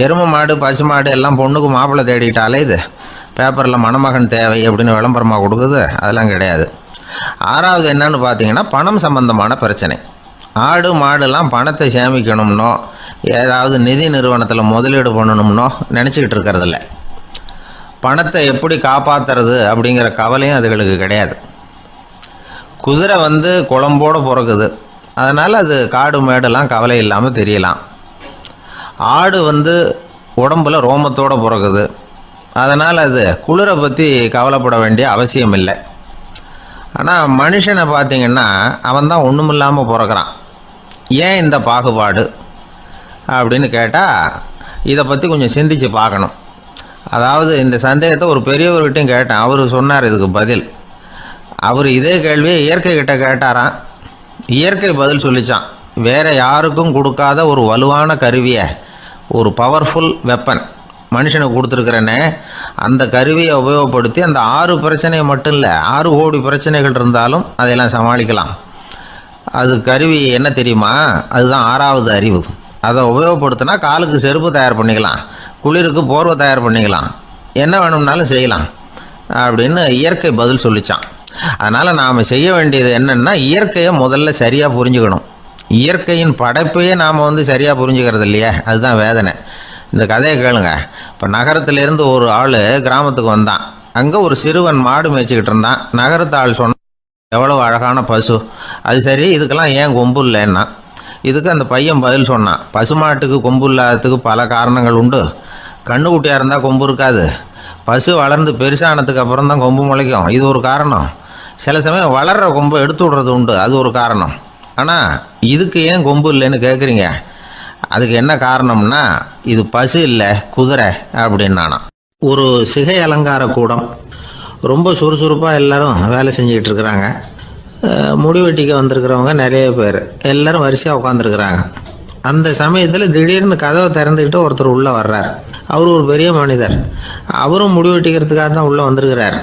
எருமை மாடு, பசு மாடு எல்லாம் பொண்ணுக்கு மாப்பிள்ளை தேடிட்டாலே இது பேப்பரில் மணமகன் தேவை அப்படின்னு விளம்பரமாக கொடுக்குது, அதெல்லாம் கிடையாது. 6வது என்னன்னு பார்த்தீங்கன்னா பணம் சம்பந்தமான பிரச்சனை. ஆடு மாடுலாம் பணத்தை சேமிக்கணும்னோ ஏதாவது நிதி நிறுவனத்தில் முதலீடு பண்ணணும்னோ நினச்சிக்கிட்டு இருக்கிறதில்ல. பணத்தை எப்படி காப்பாற்றுறது அப்படிங்கிற கவலையும் அதுகளுக்கு கிடையாது. குதிரை வந்து குளம்போடு பிறகுது, அதனால் அது காடு மேடெல்லாம் கவலை இல்லாமல் தெரியலாம். ஆடு வந்து உடம்பில் ரோமத்தோடு பிறகுது, அதனால் அது குளிரை பற்றி கவலைப்பட வேண்டிய அவசியம் இல்லை. ஆனால் மனுஷனை பார்த்திங்கன்னா அவன் தான் ஒன்றும் இல்லாமல் பிறக்கிறான். ஏன் இந்த பாகுபாடு அப்படின்னு கேட்டால் இதை பற்றி கொஞ்சம் சிந்திச்சு பார்க்கணும். அதாவது இந்த சந்தேகத்தை ஒரு பெரியவர்கிட்டையும் கேட்டேன். அவர் சொன்னார் இதுக்கு பதில். அவர் இதே கேள்வியை இயற்கை கிட்ட கேட்டாராம். இயற்கை பதில் சொல்லிச்சான். வேறு யாருக்கும் கொடுக்காத ஒரு வலுவான கருவியை, ஒரு பவர்ஃபுல் வெப்பன் மனுஷனுக்கு கொடுத்துருக்குறேனே, அந்த கருவியை உபயோகப்படுத்தி அந்த 6 பிரச்சனையை மட்டும் இல்லை, 6 கோடி பிரச்சனைகள் இருந்தாலும் அதையெல்லாம் சமாளிக்கலாம். அது கருவி என்ன தெரியுமா? அதுதான் 6வது அறிவு. அதை உபயோகப்படுத்தினா காலுக்கு செருப்பு தயார் பண்ணிக்கலாம், குளிருக்கு போர்வை தயார் பண்ணிக்கலாம், என்ன வேணும்னாலும் செய்யலாம் அப்படின்னு இயற்கை பதில் சொல்லிச்சான். அதனால் நாம் செய்ய வேண்டியது என்னென்னா இயற்கையை முதல்ல சரியாக புரிஞ்சுக்கணும். இயற்கையின் படைப்பையே நாம் சரியாக புரிஞ்சுக்கிறது இல்லையா, அதுதான் வேதனை. இந்த கதையை கேளுங்க. இப்போ நகரத்திலேருந்து ஒரு ஆள் கிராமத்துக்கு வந்தான். அங்கே ஒரு சிறுவன் மாடு மேய்ச்சிக்கிட்டு இருந்தான். நகரத்து ஆள் சொன்னான், எவ்வளோ அழகான பசு, அது சரி இதுக்கெல்லாம் ஏன் கொம்பு இல்லைன்னா. இதுக்கு அந்த பையன் பதில் சொன்னான், பசுமாட்டுக்கு கொம்பு இல்லாததுக்கு பல காரணங்கள் உண்டு. கண்ணுக்குட்டியாக இருந்தால் கொம்பு இருக்காது, பசு வளர்ந்து பெருசானதுக்கு அப்புறம் தான் கொம்பு முளைக்கும், இது ஒரு காரணம். சில சமயம் வளர்கிற கொம்பை எடுத்து விடுறது உண்டு, அது ஒரு காரணம். ஆனால் இதுக்கு ஏன் கொம்பு இல்லைன்னு கேட்குறீங்க, அதுக்கு என்ன காரணம்னா இது பசு இல்லை குதிரை அப்படின்னானா. ஒரு சிகை அலங்கார கூடம், ரொம்ப சுறுசுறுப்பாக எல்லாரும் வேலை செஞ்சுக்கிட்டு இருக்கிறாங்க. முடி வெட்டிக்க வந்திருக்கிறவங்க நிறைய பேர், எல்லாரும் வரிசையாக உட்காந்துருக்குறாங்க. அந்த சமயத்தில் திடீர்னு கதவை திறந்துக்கிட்டு ஒருத்தர் உள்ளே வர்றார். அவர் ஒரு பெரிய மனிதர், அவரும் முடி வெட்டிக்கிறதுக்காக தான் உள்ளே வந்திருக்கிறார்.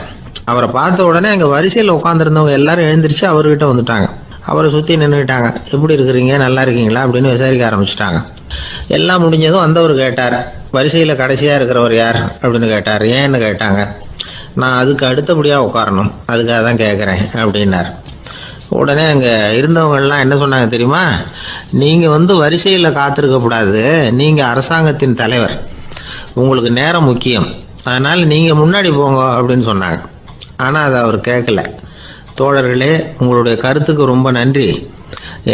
அவரை பார்த்த உடனே அங்கே வரிசையில் உட்காந்துருந்தவங்க எல்லாரும் எழுந்திரிச்சு அவர்கிட்ட வந்துட்டாங்க. அவரை சுற்றி நின்றுக்கிட்டாங்க. எப்படி இருக்கிறீங்க, நல்லா இருக்கீங்களா அப்படின்னு விசாரிக்க ஆரம்பிச்சிட்டாங்க. எல்லாம் முடிஞ்சதும் வந்தவர் கேட்டார், வரிசையில் கடைசியாக இருக்கிறவர் யார் அப்படின்னு கேட்டார். ஏன்னு கேட்டாங்க. நான் அதுக்கு அடுத்தபடியாக உட்காரணும், அதுக்காக தான் கேட்குறேன் அப்படின்னார். உடனே அங்கே இருந்தவங்கெல்லாம் என்ன சொன்னாங்க தெரியுமா? நீங்கள் வரிசையில் காத்திருக்கக்கூடாது, நீங்கள் அரசாங்கத்தின் தலைவர், உங்களுக்கு நேரம் முக்கியம், அதனால் நீங்கள் முன்னாடி போங்க அப்படின்னு சொன்னாங்க. ஆனால் அதை அவர் கேட்கல. தோழர்களே, உங்களுடைய கருத்துக்கு ரொம்ப நன்றி.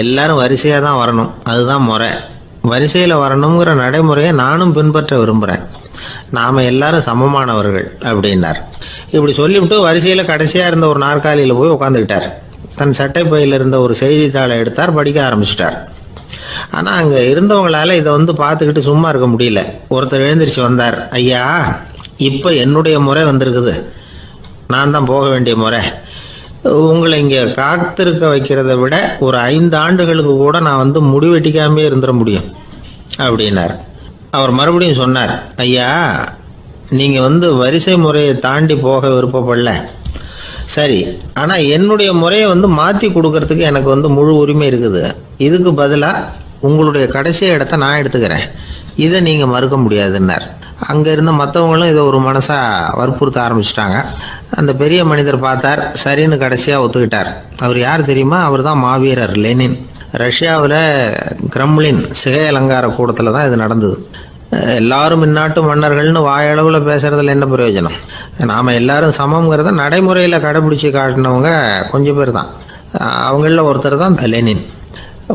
எல்லாரும் வரிசையாக தான் வரணும், அதுதான் முறை. வரிசையில் வரணுங்கிற நடைமுறையை நானும் பின்பற்ற விரும்புகிறேன். நாம் எல்லாரும் சமமானவர்கள் அப்படின்னார். இப்படி சொல்லிவிட்டு வரிசையில் கடைசியாக இருந்த ஒரு நாற்காலியில் போய் உட்காந்துக்கிட்டார். தன் சட்டை பையில் இருந்த ஒரு செய்தித்தாளை எடுத்தார், படிக்க ஆரம்பிச்சிட்டார். ஆனால் அங்கே இருந்தவங்களால இதை பார்த்துக்கிட்டு சும்மா இருக்க முடியல. ஒருத்தர் எழுந்திரிச்சு வந்தார். ஐயா, இப்போ என்னுடைய முறை வந்திருக்குது, நான் தான் போக வேண்டிய முறை. உங்களை இங்கே காத்திருக்க வைக்கிறத விட ஒரு 5 ஆண்டுகளுக்கு கூட நான் முடிவெட்டிக்காமே இருந்துட முடியும் அப்படின்னார். அவர் மறுபடியும் சொன்னார், ஐயா, நீங்கள் வரிசை முறையை தாண்டி போக விருப்பப்படல, சரி, ஆனால் என்னுடைய முறையை மாற்றி கொடுக்கறதுக்கு எனக்கு முழு உரிமை இருக்குது. இதுக்கு பதிலாக உங்களுடைய கடைசி இடத்த நான் எடுத்துக்கிறேன், இதை நீங்கள் மறுக்க முடியாதுன்னார். அங்கே இருந்த மற்றவங்களும் இதை ஒரு மனசாக வற்புறுத்த ஆரம்பிச்சிட்டாங்க. அந்த பெரிய மனிதர் பார்த்தார், சரின்னு கடைசியாக ஒத்துக்கிட்டார். அவர் யார் தெரியுமா? அவர் தான் மாவீரர் லெனின். ரஷ்யாவில் கிரெம்ளின் சிகை அலங்கார கூடத்தில் தான் இது நடந்தது. எல்லாரும் இந்நாட்டு மன்னர்கள்னு வாயளவில் பேசுறதுல என்ன பிரயோஜனம்? நாம் எல்லாரும் சமங்கிறத நடைமுறையில் கடைபிடிச்சி காட்டினவங்க கொஞ்சம் பேர் தான். அவங்களில் ஒருத்தர் தான் லெனின்.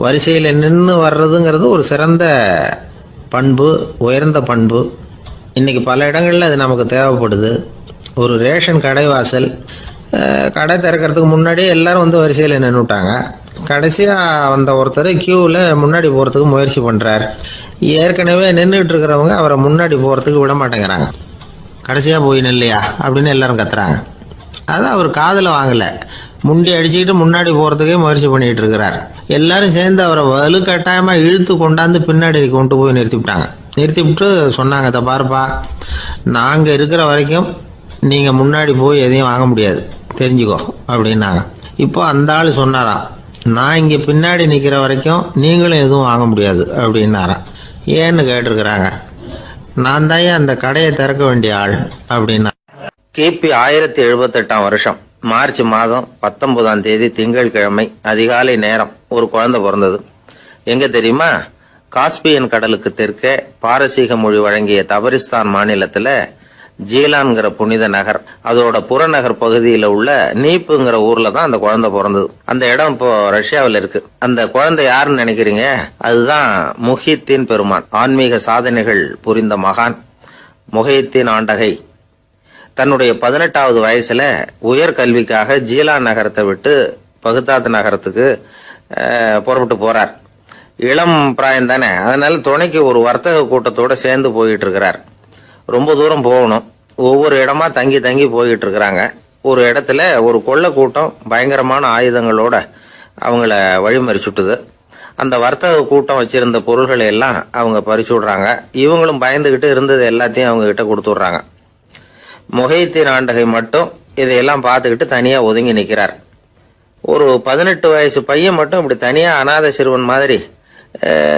வரிசையில் நின்று வர்றதுங்கிறது ஒரு சிறந்த பண்பு, உயர்ந்த பண்பு. இன்றைக்கி பல இடங்களில் அது நமக்கு தேவைப்படுது. ஒரு ரேஷன் கடை வாசல், கடை திறக்கிறதுக்கு முன்னாடியே எல்லாரும் வரிசையில் நின்றுட்டாங்க. கடைசியாக வந்த ஒருத்தர் கியூவில் முன்னாடி போகிறதுக்கு முயற்சி பண்ணுறார். ஏற்கனவே நின்றுட்டு இருக்கிறவங்க அவரை முன்னாடி போகிறதுக்கு விட மாட்டேங்கிறாங்க. கடைசியாக போய் நில்லையா அப்படின்னு எல்லாரும் கத்துறாங்க. அது அவர் காதில் வாங்கலை. முண்டி அடிச்சுக்கிட்டு முன்னாடி போகிறதுக்கே முயற்சி பண்ணிகிட்டு இருக்கிறார். எல்லாரும் சேர்ந்து அவரை வலுக்கட்டாயமாக இழுத்து கொண்டாந்து பின்னாடி கொண்டு போய் நிறுத்திவிட்டாங்க. நிறுத்திவிட்டு சொன்னாங்க, இதை பாருப்பா, நாங்கள் இருக்கிற வரைக்கும் நீங்கள் முன்னாடி போய் எதையும் வாங்க முடியாது, தெரிஞ்சுக்கோ அப்படின்னாங்க. இப்போ அந்த ஆள் சொன்னாராம், நான் இங்கே பின்னாடி நிற்கிற வரைக்கும் நீங்களும் எதுவும் வாங்க முடியாது அப்படின்னாராம். ஏன்னு கேட்டிருக்கிறாங்க. நான் தான் அந்த கடையை திறக்க வேண்டிய ஆள் அப்படின்னா. கிபி 1078 வருஷம் மார்ச் மாதம் 19ஆம் தேதி திங்கட்கிழமை அதிகாலை நேரம் ஒரு குழந்தை பிறந்தது. எங்க தெரியுமா? காஸ்பியன் கடலுக்கு தெற்கே பாரசீக மொழி வழங்கிய தபரிஸ்தான் மாநிலத்துல ஜீலான்கிற புனித நகர், அதோட புறநகர் பகுதியில உள்ள நீப்புங்கிற ஊர்ல தான் அந்த குழந்தை பிறந்தது. அந்த இடம் இப்போ ரஷ்யாவில் இருக்கு. அந்த குழந்தை யாருன்னு நினைக்கிறீங்க? அதுதான் முஹித்தீன் பெருமான், ஆன்மீக சாதனைகள் புரிந்த மகான் முஹித்தீன் ஆண்டகை. தன்னுடைய 18வது வயசுல உயர்கல்விக்காக ஜீலான் நகரத்தை விட்டு பகுதாத் நகரத்துக்கு புறப்பட்டு போறார். இளம் பிராயம் தானே, அதனால துணைக்கு ஒரு வர்த்தக கூட்டத்தோட சேர்ந்து போயிட்டு இருக்கிறார். ரொம்ப தூரம் போகணும். ஒவ்வொரு இடமா தங்கி தங்கி போயிட்டு இருக்கிறாங்க. ஒரு இடத்துல ஒரு கொள்ளை கூட்டம் பயங்கரமான ஆயுதங்களோட அவங்கள வழிமறிச்சுட்டுது. அந்த வர்த்தக கூட்டம் வச்சிருந்த பொருள்களை எல்லாம் அவங்க பறிச்சு விடுறாங்க. இவங்களும் பயந்துகிட்டு இருந்தது எல்லாத்தையும் அவங்க கிட்ட கொடுத்துடுறாங்க. முஹித்தீன் ஆண்டகை மட்டும் இதையெல்லாம் பார்த்துக்கிட்டு தனியா ஒதுங்கி நிற்கிறார். ஒரு 18 வயசு பையன் மட்டும் இப்படி தனியா அநாத சிறுவன் மாதிரி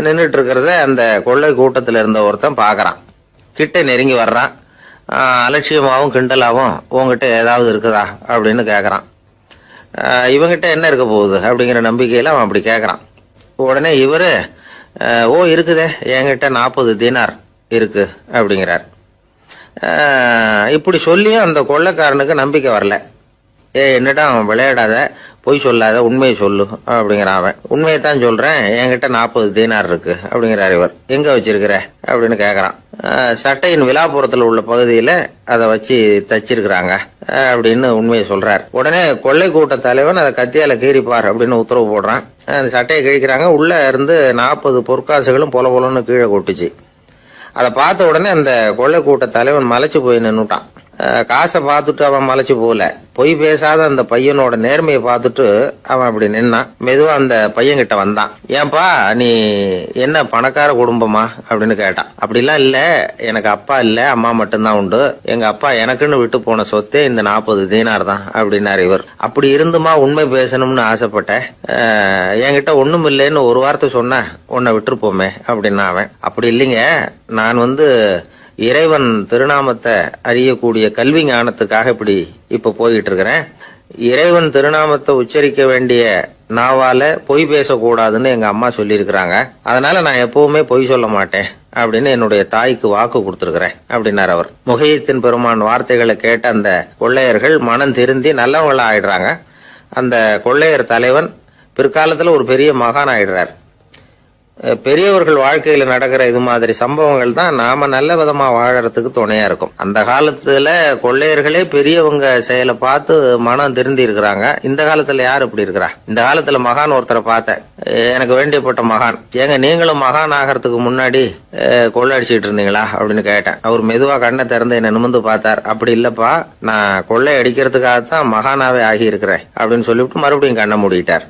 நின்றுட்டு இருக்கிறத அந்த கொள்ளை கூட்டத்தில் இருந்த ஒருத்தன் பாக்குறான். கிட்ட நெருங்கி வர்றான். அலட்சியமாகவும் கிண்டலாகவும் உங்ககிட்ட ஏதாவது இருக்குதா அப்படின்னு கேட்கறான். இவங்கிட்ட என்ன இருக்க போகுது அப்படிங்கிற நம்பிக்கையில அவன் அப்படி கேட்கறான். உடனே இவரு, ஓ இருக்குதே, என்கிட்ட 40 தீனார் இருக்கு அப்படிங்கிறார். இப்படி சொல்லியும் அந்த கொள்ளைக்காரனுக்கு நம்பிக்கை வரல. என்னிடம் விளையாடாத, பொய் சொல்லாத, உண்மையை சொல்லு அப்படிங்கிறான் அவன். உண்மையை தான் சொல்றேன், என்கிட்ட 40 தீனார் இருக்கு அப்படிங்கிறார் இவர். எங்க வச்சிருக்கிற அப்படின்னு கேக்குறான். சட்டையின் விழாப்புறத்துல உள்ள பகுதியில அதை வச்சு தச்சிருக்கிறாங்க அப்படின்னு உண்மையை சொல்றார். உடனே கொள்ளை கூட்ட தலைவன் அதை கத்தியால கீறிப்பார் அப்படின்னு உத்தரவு போடுறான். அந்த சட்டையை கிழிக்கிறாங்க. உள்ள இருந்து 40 பொற்காசுகளும் பொல பொலன்னு கீழே கொட்டுச்சு. அதை பார்த்த உடனே அந்த கொள்ளை கூட்ட தலைவன் மலைச்சு போய் நின்னுட்டான். காசை பார்த்துட்டு அவன் மலைச்சு போல, பொய் பேசாத அந்த பையனோட நேர்மையை பார்த்துட்டு அவன் அப்படி நின்னான். மெதுவா அந்த பையன் கிட்ட வந்தான். ஏன்பா நீ என்ன பணக்கார குடும்பமா அப்படின்னு கேட்டான். அப்படிலாம் இல்ல, எனக்கு அப்பா இல்ல, அம்மா மட்டும்தான் உண்டு. எங்க அப்பா எனக்குன்னு விட்டு போன சொத்தே இந்த 40 தீனார் தான் அப்படின்னாரு இவர். அப்படி இருந்துமா உண்மை பேசணும்னு ஆசைப்பட்டேன், என்கிட்ட ஒண்ணும் இல்லைன்னு ஒரு வார்த்தை சொன்ன உன்னை விட்டுருப்போமே அப்படின்னா அவன். அப்படி இல்லைங்க, நான் இறைவன் திருநாமத்தை அறியக்கூடிய கல்வி ஞானத்துக்காக இப்ப போயிட்டு இருக்கிறேன். இறைவன் திருநாமத்தை உச்சரிக்க வேண்டிய நாவால பொய் பேசக்கூடாதுன்னு எங்க அம்மா சொல்லியிருக்கிறாங்க. அதனால நான் எப்பவுமே பொய் சொல்ல மாட்டேன் அப்படின்னு என்னுடைய தாய்க்கு வாக்கு கொடுத்திருக்கிறேன் அப்படின்னார் அவர். முஹையத்தீன் பெருமான் வார்த்தைகளை கேட்ட அந்த கொள்ளையர்கள் மனம் திருந்தி நல்லவங்களா ஆயிடுறாங்க. அந்த கொள்ளையர் தலைவன் பிற்காலத்துல ஒரு பெரிய மகான் ஆயிடுறார். பெரியவர்கள் வாழ்க்கையில நடக்கிற இது மாதிரி சம்பவங்கள் தான் நாம நல்ல விதமா வாழறதுக்கு துணையா இருக்கும். அந்த காலத்துல கொள்ளையர்களே பெரியவங்க செயலை பார்த்து மனம் திருந்தி இருக்கிறாங்க. இந்த காலத்துல யார் இப்படி இருக்கிறா? இந்த காலத்துல மகான் ஒருத்தரை பார்த்தேன், எனக்கு வேண்டியப்பட்ட மகான். ஏங்க நீங்களும் மகான் ஆகிறதுக்கு முன்னாடி கொள்ளை அடிச்சுட்டு இருந்தீங்களா அப்படின்னு கேட்டேன். அவர் மெதுவா கண்ணை திறந்து என்ன நிமிந்து பார்த்தார். அப்படி இல்லப்பா, நான் கொள்ளை அடிக்கிறதுக்காகத்தான் மகானாவே ஆகி இருக்கிறேன் அப்படின்னு சொல்லிவிட்டு மறுபடியும் கண்ணை மூடிட்டார்.